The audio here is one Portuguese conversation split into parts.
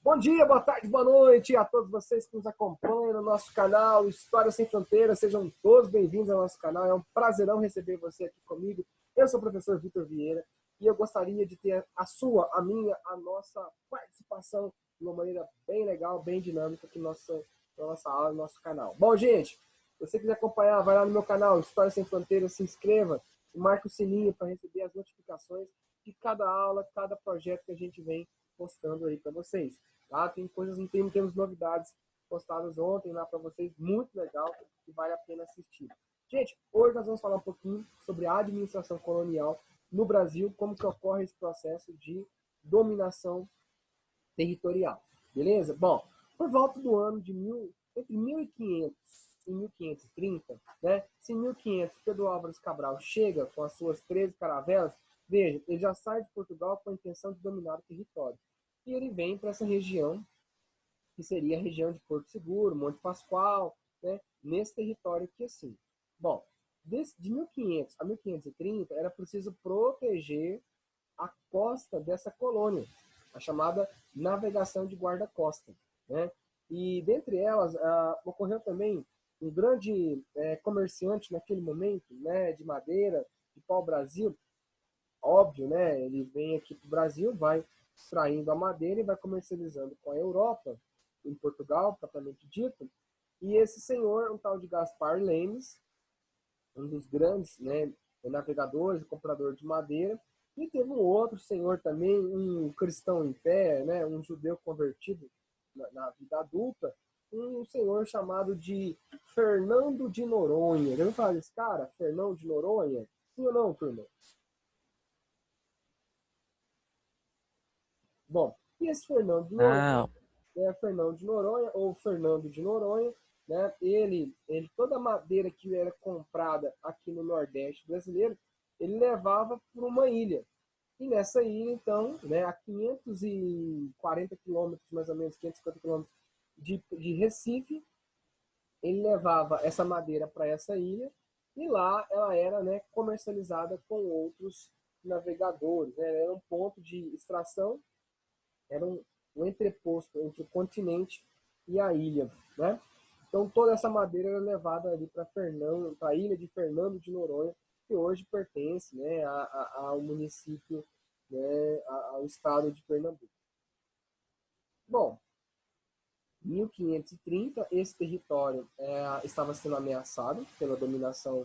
Bom dia, boa tarde, boa noite a todos vocês que nos acompanham no nosso canal História Sem Fronteiras. Sejam todos bem-vindos ao nosso canal. É um prazerão receber você aqui comigo. Eu sou o professor Vitor Vieira e eu gostaria de ter a sua, a minha, a nossa participação de uma maneira bem legal, bem dinâmica aqui na nossa aula, no nosso canal. Bom, gente, se você quiser acompanhar, vai lá no meu canal História Sem Fronteiras, se inscreva e marque o sininho para receber as notificações de cada aula, cada projeto que a gente vem postando aí para vocês. Tá? Temos novidades postadas ontem lá para vocês, muito legal, que vale a pena assistir. Gente, hoje nós vamos falar um pouquinho sobre a administração colonial no Brasil, como que ocorre esse processo de dominação territorial, beleza? Bom, por volta do ano de entre 1500 e 1530, né? Se em 1500 Pedro Álvares Cabral chega com as suas 13 caravelas, veja, ele já sai de Portugal com a intenção de dominar o território. E ele vem para essa região, que seria a região de Porto Seguro, Monte Pascoal, né? Nesse território aqui assim. Bom, de 1500 a 1530 era preciso proteger a costa dessa colônia, a chamada navegação de guarda-costa, né? E dentre elas ocorreu também um grande comerciante naquele momento, né, de madeira, de pau-brasil, óbvio, né? Ele vem aqui para o Brasil, vai extraindo a madeira e vai comercializando com a Europa, em Portugal, propriamente dito. E esse senhor, um tal de Gaspar Lemes, um dos grandes, né, navegadores, comprador de madeira, e teve um outro senhor também, um cristão em pé, né, um judeu convertido na vida adulta, um senhor chamado de Fernando de Noronha. Já ouviu falar desse cara? Fernão de Noronha? Sim ou não, turma? Bom, e esse Fernando de Noronha, Fernão de Noronha, ou Fernando de Noronha, né? Toda a madeira que era comprada aqui no Nordeste brasileiro, ele levava para uma ilha. E nessa ilha, então, né, a 540 quilômetros, mais ou menos, 550 quilômetros de Recife, ele levava essa madeira para essa ilha e lá ela era, né, comercializada com outros navegadores. Né? Era um ponto de extração, era um entreposto entre o continente e a ilha, né? Então toda essa madeira era levada ali para a ilha de Fernando de Noronha, que hoje pertence, né, ao município, né, ao estado de Pernambuco. Bom, em 1530 esse território estava sendo ameaçado pela dominação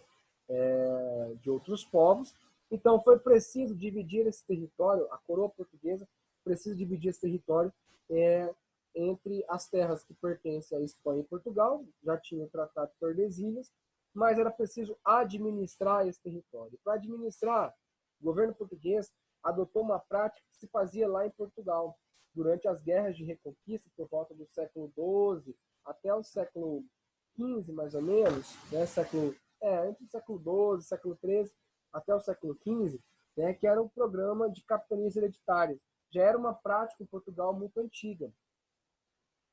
de outros povos, então foi preciso dividir esse território, a coroa portuguesa precisa dividir esse território entre as terras que pertencem à Espanha e Portugal, já tinha o Tratado de Tordesilhas, mas era preciso administrar esse território. Para administrar, o governo português adotou uma prática que se fazia lá em Portugal, durante as guerras de reconquista, por volta do século XII até o século XV, mais ou menos, né? Entre o século XII, século XIII, até o século XV, né? Que era um programa de capitanias hereditárias. Já era uma prática em Portugal muito antiga.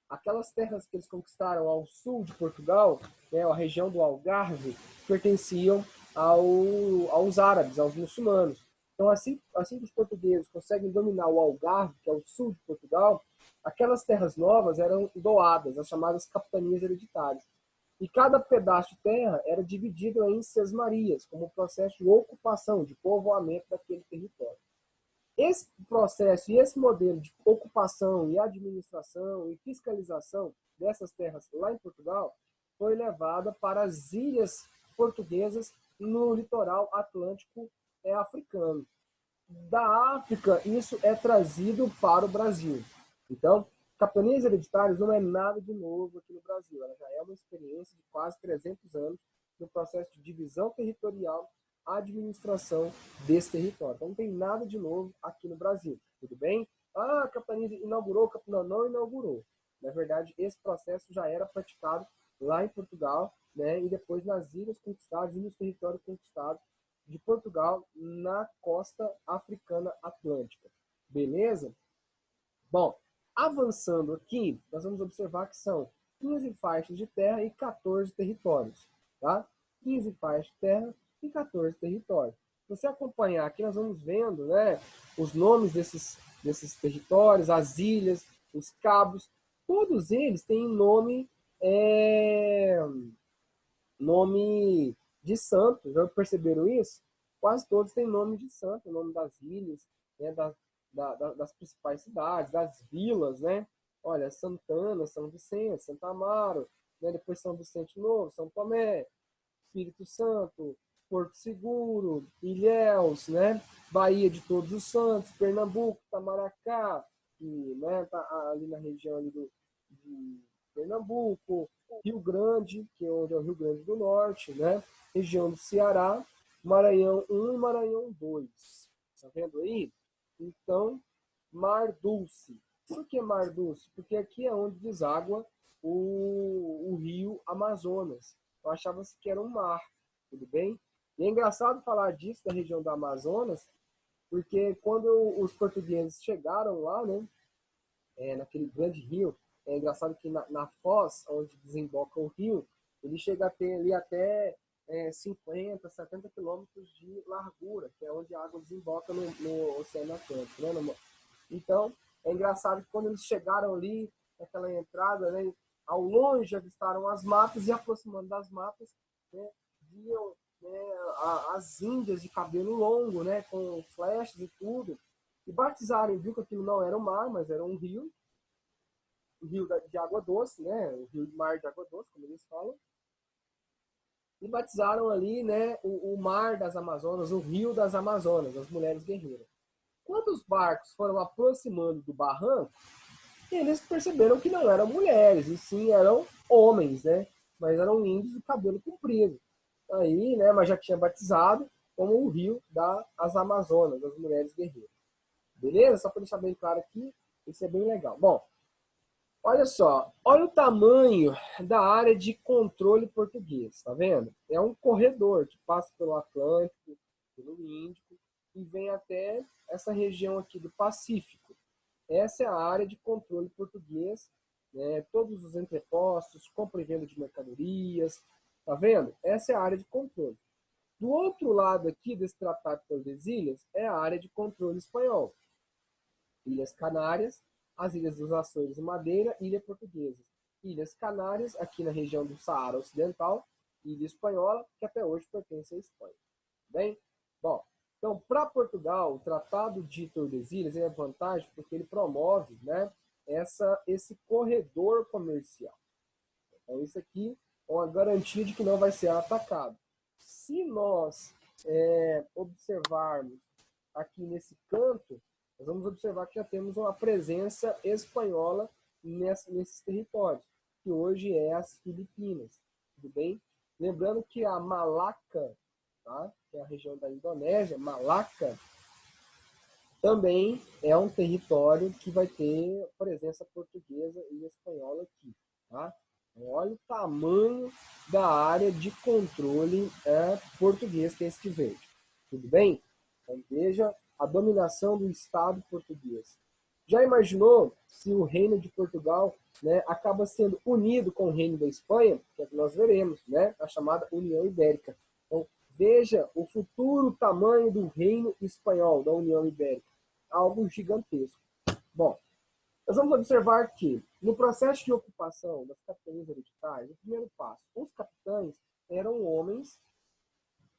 Aquelas terras que eles conquistaram ao sul de Portugal, né, a região do Algarve, pertenciam aos árabes, aos muçulmanos. Então, assim que os portugueses conseguem dominar o Algarve, que é o sul de Portugal, aquelas terras novas eram doadas, as chamadas capitanias hereditárias. E cada pedaço de terra era dividido em sesmarias, como um processo de ocupação, de povoamento daquele território. Esse processo e esse modelo de ocupação e administração e fiscalização dessas terras lá em Portugal foi levada para as ilhas portuguesas no litoral atlântico africano. Da África, isso é trazido para o Brasil. Então, capitanias hereditárias não é nada de novo aqui no Brasil. Ela já é uma experiência de quase 300 anos no processo de divisão territorial, administração desse território. Então, não tem nada de novo aqui no Brasil. Tudo bem? A capitania inaugurou, a capitania não inaugurou. Na verdade, esse processo já era praticado lá em Portugal, né, e depois nas ilhas conquistadas e nos territórios conquistados de Portugal na costa africana atlântica. Beleza? Bom, avançando aqui, nós vamos observar que são 15 faixas de terra e 14 territórios. Tá? 15 faixas de terra e 14 territórios. Se você acompanhar aqui, nós vamos vendo, né, os nomes desses territórios, as ilhas, os cabos, todos eles têm nome de santo. Já perceberam isso? Quase todos têm nome de santo, o nome das ilhas, né, das principais cidades, das vilas, né? Olha, Santana, São Vicente, Santa Amaro, né? Depois São Vicente Novo, São Tomé, Espírito Santo, Porto Seguro, Ilhéus, né? Bahia de Todos os Santos, Pernambuco, Tamaracá, que, né, tá ali na região ali de Pernambuco, Rio Grande, que é onde é o Rio Grande do Norte, né? Região do Ceará, Maranhão 1 e Maranhão 2. Tá vendo aí? Então, Mar Dulce. Por que Mar Dulce? Porque aqui é onde deságua o rio Amazonas. Eu achava que era um mar, tudo bem? E é engraçado falar disso, da região do Amazonas, porque quando os portugueses chegaram lá, né, naquele grande rio, é engraçado que na foz, onde desemboca o rio, ele chega a ter ali até 50, 70 quilômetros de largura, que é onde a água desemboca no Oceano Atlântico. Né? Então, é engraçado que quando eles chegaram ali, naquela entrada, né, ao longe avistaram as matas e aproximando das matas, né, viam, né, as índias de cabelo longo, né, com flechas e tudo, e batizaram, viu que aquilo não era um mar, mas era um rio de água doce, né, o rio de mar de água doce, como eles falam, e batizaram ali, né, o mar das Amazonas, o rio das Amazonas, as mulheres guerreiras. Quando os barcos foram aproximando do barranco, eles perceberam que não eram mulheres, e sim eram homens, né? Mas eram índios de cabelo comprido. Aí, né, mas já tinha batizado como o rio das Amazonas, das mulheres guerreiras. Beleza? Só para deixar bem claro aqui, isso é bem legal. Bom, olha só, olha o tamanho da área de controle português, tá vendo? É um corredor que passa pelo Atlântico, pelo Índico e vem até essa região aqui do Pacífico. Essa é a área de controle português, né? Todos os entrepostos, compra e venda de mercadorias, tá vendo? Essa é a área de controle. Do outro lado aqui desse Tratado de Tordesilhas é a área de controle espanhol. Ilhas Canárias, as Ilhas dos Açores e Madeira, Ilha Portuguesa. Ilhas Canárias, aqui na região do Saara Ocidental, Ilha Espanhola, que até hoje pertence à Espanha. Bem? Bom, então, para Portugal, o Tratado de Tordesilhas é vantagem porque ele promove, né, esse corredor comercial. Então, isso aqui é uma garantia de que não vai ser atacado. Se nós observarmos aqui nesse canto, nós vamos observar que já temos uma presença espanhola nesses territórios, que hoje é as Filipinas. Tudo bem? Lembrando que a Malaca, tá? Que é a região da Indonésia, Malaca, também é um território que vai ter presença portuguesa e espanhola aqui. Tá? Olha o tamanho da área de controle português que é este verde. Tudo bem? Então, veja a dominação do Estado português. Já imaginou se o reino de Portugal, né, acaba sendo unido com o reino da Espanha? Que é o que nós veremos, né, a chamada União Ibérica. Então, veja o futuro tamanho do reino espanhol, da União Ibérica. Algo gigantesco. Bom, nós vamos observar que, no processo de ocupação das capitanias hereditárias, o primeiro passo, os capitães eram homens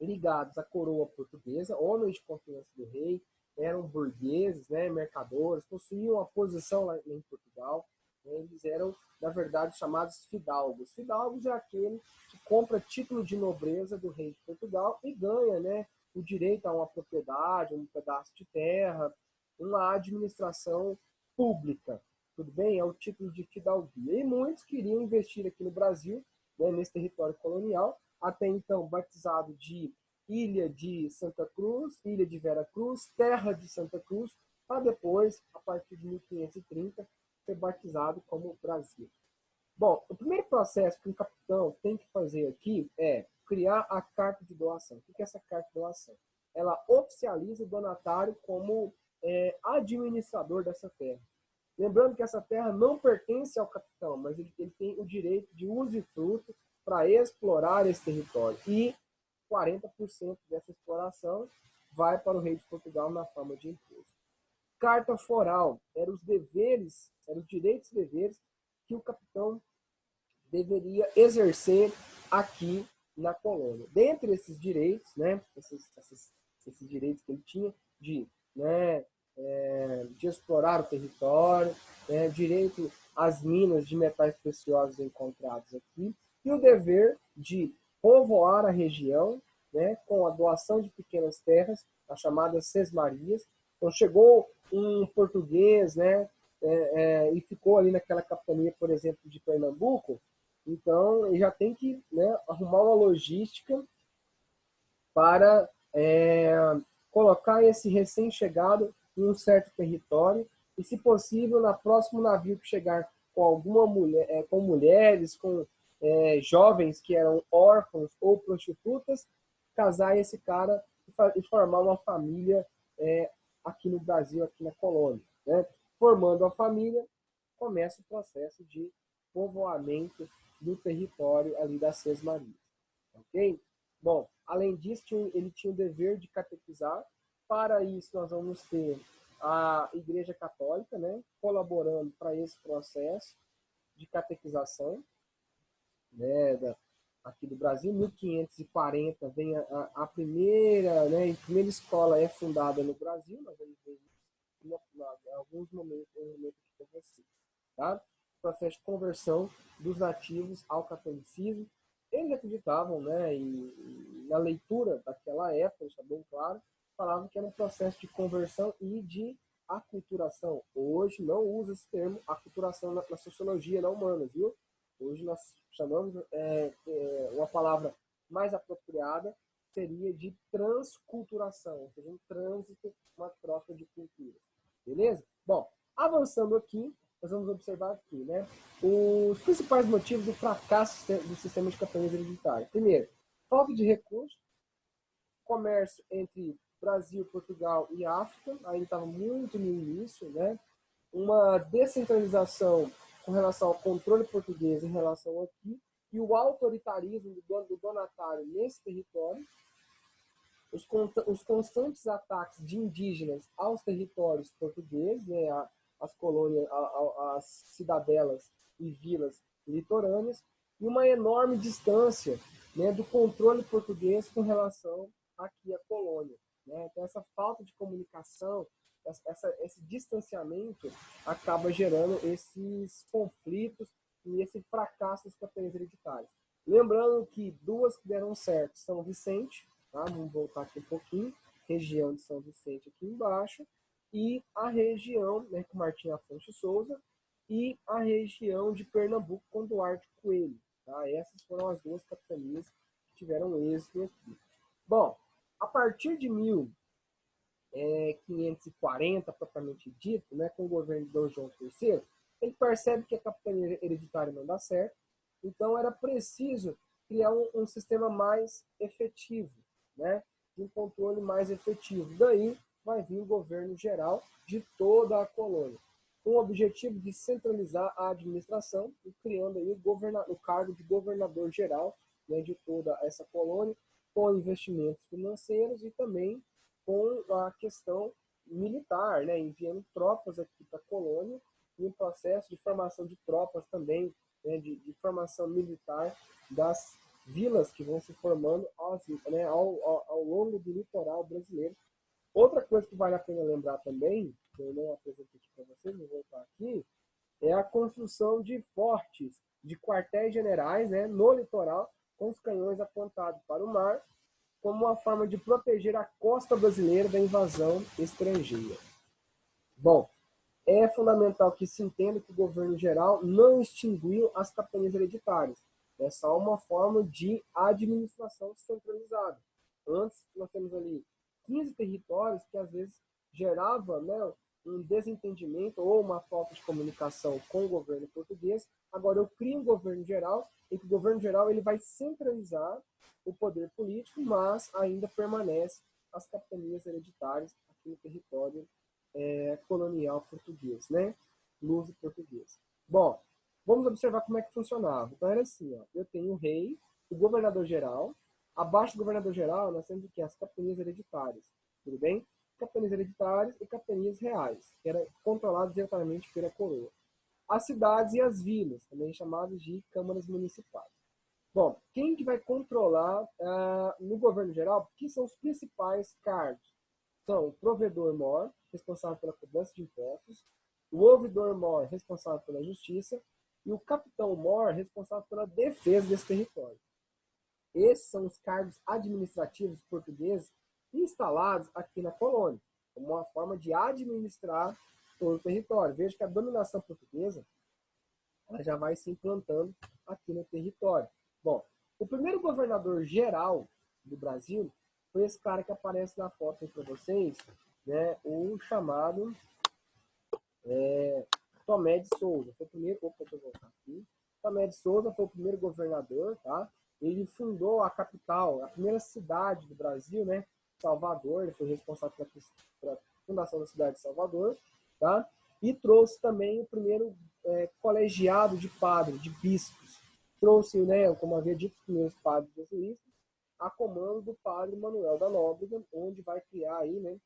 ligados à coroa portuguesa, homens de confiança do rei, eram burgueses, né, mercadores, possuíam uma posição lá em Portugal. Né, eles eram, na verdade, chamados fidalgos. Fidalgos é aquele que compra título de nobreza do rei de Portugal e ganha, né, o direito a uma propriedade, um pedaço de terra, uma administração pública. Tudo bem? É o título de fidalguia. E muitos queriam investir aqui no Brasil, né, nesse território colonial, até então batizado de Ilha de Santa Cruz, Ilha de Vera Cruz, Terra de Santa Cruz, para depois, a partir de 1530, ser batizado como Brasil. Bom, o primeiro processo que um capitão tem que fazer aqui é criar a carta de doação. O que é essa carta de doação? Ela oficializa o donatário como administrador dessa terra. Lembrando que essa terra não pertence ao capitão, mas ele tem o direito de usufruto para explorar esse território. E 40% dessa exploração vai para o rei de Portugal na forma de imposto. carta foral, eram os deveres, eram os direitos e deveres que o capitão deveria exercer aqui na colônia. Dentre esses direitos, né, esses direitos que ele tinha de, né, de explorar o território, direito às minas de metais preciosos encontrados aqui, e o dever de povoar a região, né, com a doação de pequenas terras, as chamadas sesmarias. Então chegou um português, né, e ficou ali naquela capitania, por exemplo, de Pernambuco, então ele já tem que, né, arrumar uma logística para colocar esse recém-chegado em um certo território e, se possível, na próximo navio que chegar com alguma mulher, com mulheres, com jovens que eram órfãos ou prostitutas, casar esse cara e formar uma família aqui no Brasil, aqui na colônia, né? Formando a família, começa o processo de povoamento do território ali das Sesmarias, ok? Bom, além disso, ele tinha o dever de catequizar. Para isso, nós vamos ter a Igreja Católica, né, colaborando para esse processo de catequização, né, aqui do Brasil. Em 1540 vem a primeira, né, a primeira escola é fundada no Brasil, nós vamos ver em alguns momentos aqui com você, tá? O processo de conversão dos nativos ao catolicismo. Eles acreditavam, né, e na leitura daquela época, está bem claro, falavam que era um processo de conversão e de aculturação. Hoje não usa esse termo aculturação na sociologia, na humanas, viu? Hoje nós chamamos uma palavra mais apropriada, seria de transculturação, ou seja, um trânsito, uma troca de cultura. Beleza? Bom, avançando aqui, nós vamos observar aqui, né, os principais motivos do fracasso do sistema de capitanias hereditárias. Primeiro, falta de recursos, comércio entre Brasil, Portugal e África, ainda estava muito no início, né, uma descentralização com relação ao controle português em relação aqui, e o autoritarismo do donatário nesse território, os constantes ataques de indígenas aos territórios portugueses, né, às colônias, às cidadelas e vilas litorâneas, e uma enorme distância, né, do controle português com relação aqui à colônia, né? Então, essa falta de comunicação, esse distanciamento acaba gerando esses conflitos e esse fracasso das capitanias hereditárias. Lembrando que duas que deram certo, São Vicente, tá? Vamos voltar aqui um pouquinho, região de São Vicente aqui embaixo, e a região, né, com Martim Afonso de Souza, e a região de Pernambuco com Duarte Coelho. Tá? Essas foram as duas capitanias que tiveram êxito aqui. Bom, a partir de 1540, propriamente dito, né, com o governo de Dom João III, ele percebe que a capitania hereditária não dá certo, então era preciso criar um sistema mais efetivo, né, de um controle mais efetivo. Daí vai vir o governo geral de toda a colônia, com o objetivo de centralizar a administração e criando aí o cargo de governador-geral, né, de toda essa colônia, com investimentos financeiros e também com a questão militar, né, enviando tropas aqui para a colônia, e um processo de formação de tropas também, né, de formação militar das vilas que vão se formando né, ao longo do litoral brasileiro. Outra coisa que vale a pena lembrar também, que eu não apresentei aqui para vocês, vou voltar aqui, é a construção de fortes, de quartéis generais, né, no litoral, com os canhões apontados para o mar, como uma forma de proteger a costa brasileira da invasão estrangeira. Bom, é fundamental que se entenda que o governo geral não extinguiu as capitanias hereditárias. É só uma forma de administração centralizada. Antes, nós temos ali 15 territórios que às vezes gerava, né, um desentendimento ou uma falta de comunicação com o governo português. Agora eu crio um governo geral e que o governo geral ele vai centralizar o poder político, mas ainda permanece as capitanias hereditárias aqui no território colonial português, né? Luso português. Bom, vamos observar como é que funcionava. Então era assim, ó, eu tenho o rei, o governador geral, abaixo do governador geral nós temos o que? As capitanias hereditárias, tudo bem? capitanias hereditárias e capitanias reais, que era controlado diretamente pela coroa. As cidades e as vilas, também chamadas de câmaras municipais. Bom, quem que vai controlar no governo geral? Quem são os principais cargos? São o provedor-mor, responsável pela cobrança de impostos, o ouvidor-mor, responsável pela justiça, e o capitão-mor, responsável pela defesa desse território. Esses são os cargos administrativos portugueses instalados aqui na colônia, como uma forma de administrar todo o território. Veja que a dominação portuguesa ela já vai se implantando aqui no território. Bom, o primeiro governador geral do Brasil foi esse cara que aparece na foto aí para vocês, né, o chamado Tomé de Souza. Foi o primeiro, deixa eu voltar aqui. Tomé de Souza foi o primeiro governador, tá? Ele fundou a capital, a primeira cidade do Brasil, né? Salvador. Ele foi responsável pela fundação da cidade de Salvador, tá? E trouxe também o primeiro colegiado de padres, de bispos. Trouxe, né, como havia dito, os primeiros padres jesuítas, a comando do padre Manuel da Nóbrega, onde vai criar aí, né,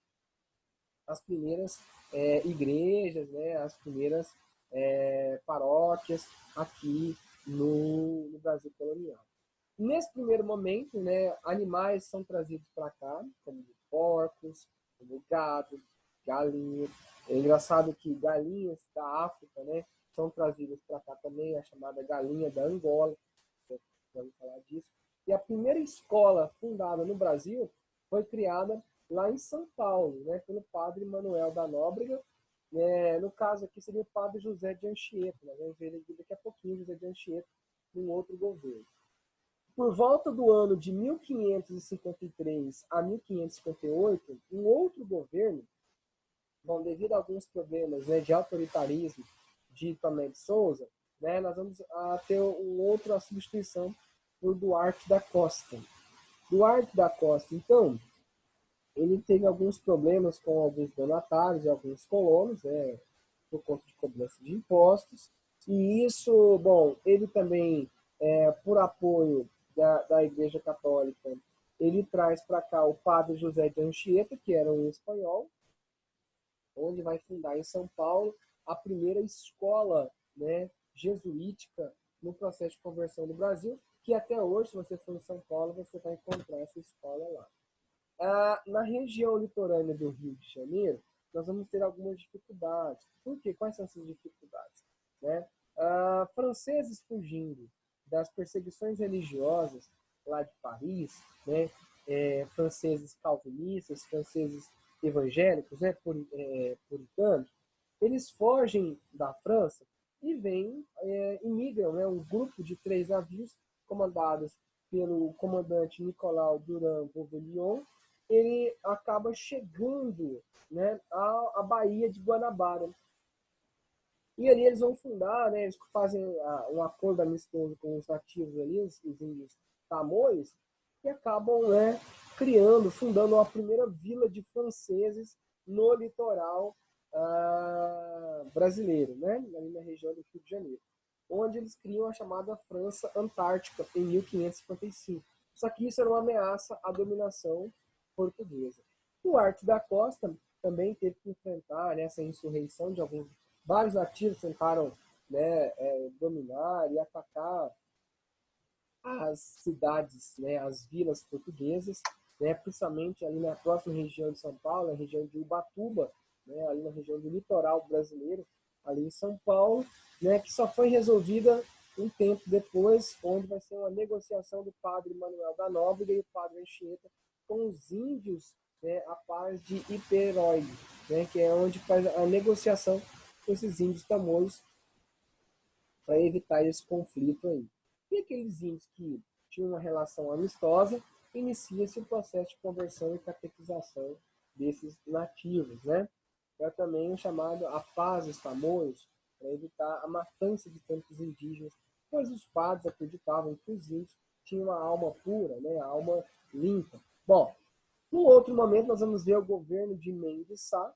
as primeiras igrejas, né, as primeiras paróquias aqui no Brasil colonial. Nesse primeiro momento, né, animais são trazidos para cá, como porcos, como gado, galinhas. É engraçado que galinhas da África, né, são trazidas para cá também, a chamada galinha da Angola, vamos falar disso. E a primeira escola fundada no Brasil foi criada lá em São Paulo, né, pelo padre Manuel da Nóbrega. No caso aqui seria o padre José de Anchieta, nós vamos ver daqui a pouquinho José de Anchieta em outro governo. Por volta do ano de 1553 a 1558, um outro governo, bom, devido a alguns problemas, né, de autoritarismo de Tomé de Souza, né, nós vamos ter a substituição por Duarte da Costa. Duarte da Costa, então, ele teve alguns problemas com alguns donatários e alguns colonos, né, por conta de cobrança de impostos. E isso, bom, ele também, por apoio da Igreja Católica, ele traz para cá o padre José de Anchieta, que era um espanhol, onde vai fundar em São Paulo a primeira escola, né, jesuítica no processo de conversão do Brasil, que até hoje, se você for em São Paulo, você vai encontrar essa escola lá. Na região litorânea do Rio de Janeiro, nós vamos ter algumas dificuldades. Por quê? Quais são essas dificuldades? Né? Franceses fugindo das perseguições religiosas lá de Paris, né? Franceses calvinistas, franceses evangélicos, né? Puritanos, eles fogem da França e vêm, imigram, né? Um grupo de 3 navios comandados pelo comandante Nicolau Durand Beauvillion. Ele acaba chegando, né, à Baía de Guanabara. E ali eles vão fundar, né, eles fazem um acordo amistoso com os nativos ali, os índios tamoios, e acabam, né, fundando a primeira vila de franceses no litoral brasileiro, né, ali na região do Rio de Janeiro, onde eles criam a chamada França Antártica em 1555. Só que isso era uma ameaça à dominação portuguesa. Duarte da Costa também teve que enfrentar, né, essa insurreição de vários nativos tentaram, né, dominar e atacar as cidades, né, as vilas portuguesas, né, principalmente ali na próxima região de São Paulo, na região de Ubatuba, né, ali na região do litoral brasileiro, ali em São Paulo, né, que só foi resolvida um tempo depois, onde vai ser uma negociação do padre Manuel da Nóbrega e o padre Anchieta com os índios, né, a paz de Iperóide, né, que é onde faz a negociação com esses índios tamoios para evitar esse conflito aí. E aqueles índios que tinham uma relação amistosa, inicia-se o processo de conversão e catequização desses nativos, né? É também o chamado a paz dos tamoios, para evitar a matança de tantos indígenas, pois os padres acreditavam que os índios tinham uma alma pura, né? A alma limpa. Bom, no outro momento nós vamos ver o governo de Mendes Sá,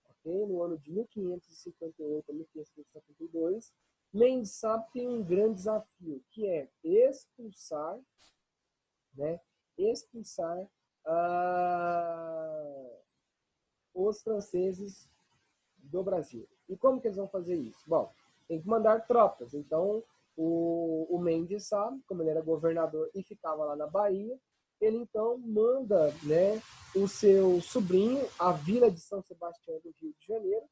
okay? No ano de 1558 a 1572, Mendes Sá tem um grande desafio, que é expulsar, né? Expulsar os franceses do Brasil. E como que eles vão fazer isso? Bom, tem que mandar tropas. Então, o Mendes Sá, como ele era governador e ficava lá na Bahia, ele então manda, né, o seu sobrinho à Vila de São Sebastião do Rio de Janeiro,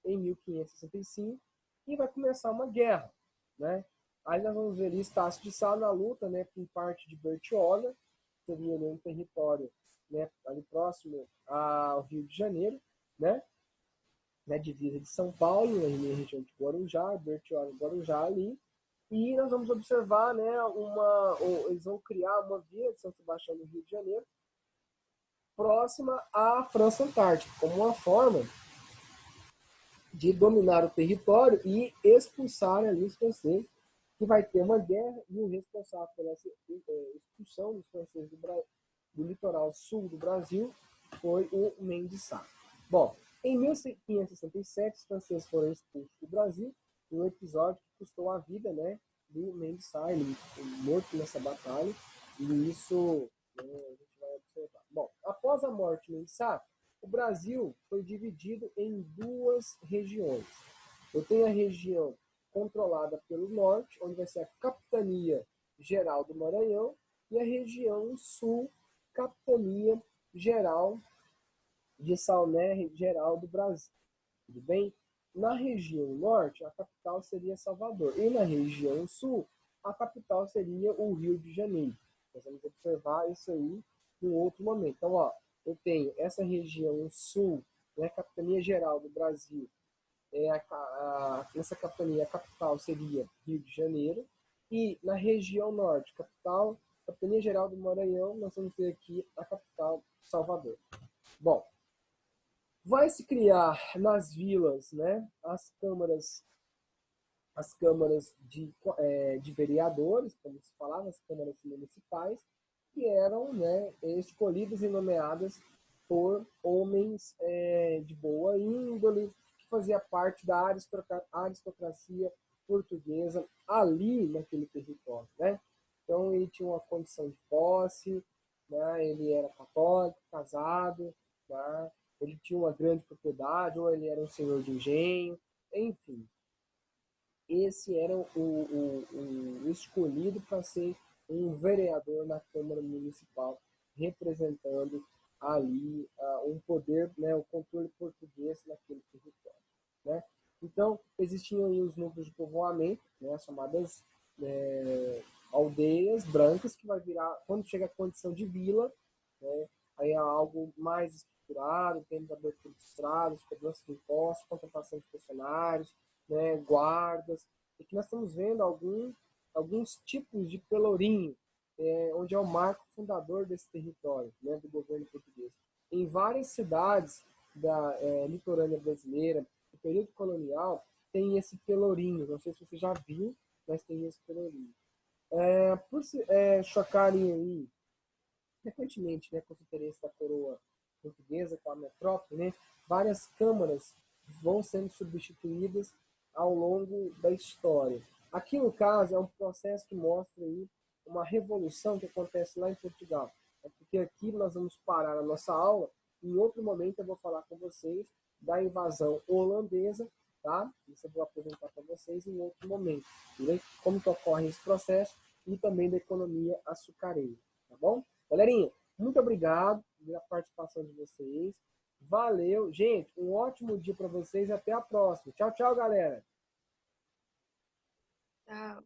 em 1565, e vai começar uma guerra, né? Aí nós vamos ver ali Estácio de Sá na luta, né, com parte de Bertioga, que seria ali um território, né, ali próximo ao Rio de Janeiro, né, na divisa de São Paulo, na região de Guarujá, Bertioga e Guarujá ali, e nós vamos observar, né, eles vão criar uma vila de São Sebastião no Rio de Janeiro, próxima à França Antártica, como uma forma de dominar o território e expulsar ali os franceses, que vai ter uma guerra, e o responsável pela expulsão dos franceses do litoral sul do Brasil foi o Mendes Sá. Bom, em 1567, os franceses foram expulsos do Brasil, um episódio que custou a vida, né, do Mendes Sá, ele foi morto nessa batalha, e isso, né, a gente vai observar. Bom, após a morte de Mendes Sá, o Brasil foi dividido em duas regiões. Eu tenho a região controlada pelo norte, onde vai ser a Capitania Geral do Maranhão, e a região sul, Capitania Geral de Salné Geral do Brasil. Tudo bem? Na região norte, a capital seria Salvador. E na região sul, a capital seria o Rio de Janeiro. Nós vamos observar isso aí em outro momento. Então, ó, eu tenho essa região sul, né, Capitania Geral do Brasil. Nessa capitania, a capital seria Rio de Janeiro. E na região norte, Capitania Geral do Maranhão, nós vamos ter aqui a capital, Salvador. Bom, vai se criar nas vilas, né, as câmaras de vereadores, como se falava, as câmaras municipais, que eram, né, escolhidas e nomeadas por homens de boa índole, que fazia parte da aristocracia portuguesa ali naquele território, né? Então ele tinha uma condição de posse, né? Ele era católico, casado, né? Ele tinha uma grande propriedade, ou ele era um senhor de engenho, enfim. Esse era o escolhido para ser um vereador na Câmara Municipal, representando ali um poder, né, o controle português naquele território. Né? Então, existiam aí os núcleos de povoamento, né, chamadas aldeias brancas, que vai virar, quando chega a condição de vila, né, aí é algo mais estruturado, tem abertura de estradas, cobrança de impostos, contratação de funcionários, né, guardas, e que nós estamos vendo alguns tipos de pelourinho, onde é o marco fundador desse território, né, do governo português. Em várias cidades da litorânea brasileira, no período colonial, tem esse pelourinho, não sei se você já viu, mas tem esse pelourinho. Por se chocarem aí, frequentemente, né, com os interesses da coroa portuguesa, com a metrópole, né, várias câmaras vão sendo substituídas ao longo da história. Aqui, no caso, é um processo que mostra aí uma revolução que acontece lá em Portugal. É porque aqui nós vamos parar a nossa aula, e em outro momento eu vou falar com vocês da invasão holandesa, tá? Isso eu vou apresentar para vocês em outro momento, entendeu? Como que ocorre esse processo e também da economia açucareira, tá bom? Galerinha, muito obrigado pela participação de vocês. Valeu. Gente, um ótimo dia para vocês e até a próxima. Tchau, tchau, galera. Tchau.